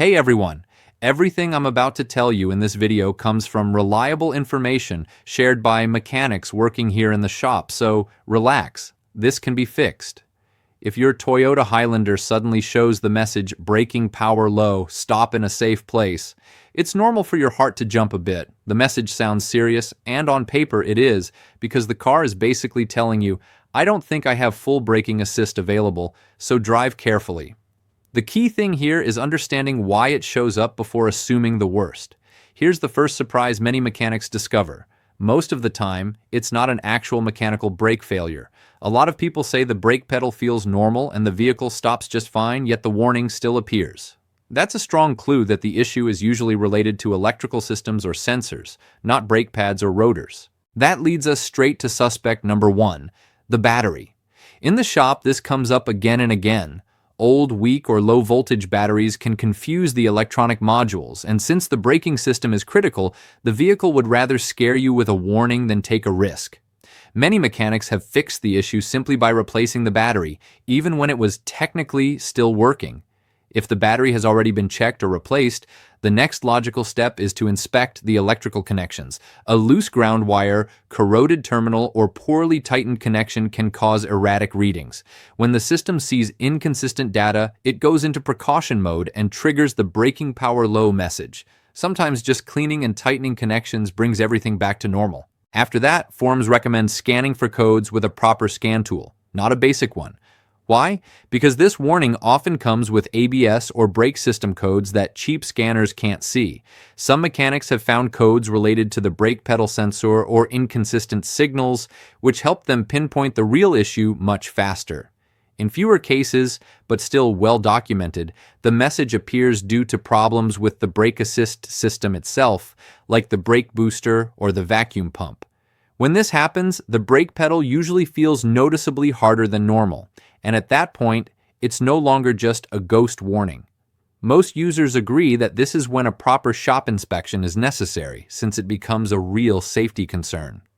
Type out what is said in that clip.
Hey everyone! Everything I'm about to tell you in this video comes from reliable information shared by mechanics working here in the shop, so relax, this can be fixed. If your Toyota Highlander suddenly shows the message braking power low, stop in a safe place, it's normal for your heart to jump a bit. The message sounds serious, and on paper it is, because the car is basically telling you, I don't think I have full braking assist available, so drive carefully. The key thing here is understanding why it shows up before assuming the worst. Here's the first surprise many mechanics discover. Most of the time, it's not an actual mechanical brake failure. A lot of people say the brake pedal feels normal and the vehicle stops just fine, yet the warning still appears. That's a strong clue that the issue is usually related to electrical systems or sensors, not brake pads or rotors. That leads us straight to suspect number 1, the battery. In the shop, this comes up again and again. Old, weak, or low-voltage batteries can confuse the electronic modules, and since the braking system is critical, the vehicle would rather scare you with a warning than take a risk. Many mechanics have fixed the issue simply by replacing the battery, even when it was technically still working. If the battery has already been checked or replaced, the next logical step is to inspect the electrical connections. A loose ground wire, corroded terminal, or poorly tightened connection can cause erratic readings. When the system sees inconsistent data, it goes into precaution mode and triggers the braking power low message. Sometimes just cleaning and tightening connections brings everything back to normal. After that, forums recommend scanning for codes with a proper scan tool, not a basic one. Why? Because this warning often comes with ABS or brake system codes that cheap scanners can't see. Some mechanics have found codes related to the brake pedal sensor or inconsistent signals, which help them pinpoint the real issue much faster. In fewer cases, but still well documented, the message appears due to problems with the brake assist system itself, like the brake booster or the vacuum pump. When this happens, the brake pedal usually feels noticeably harder than normal, and at that point, it's no longer just a ghost warning. Most users agree that this is when a proper shop inspection is necessary, since it becomes a real safety concern.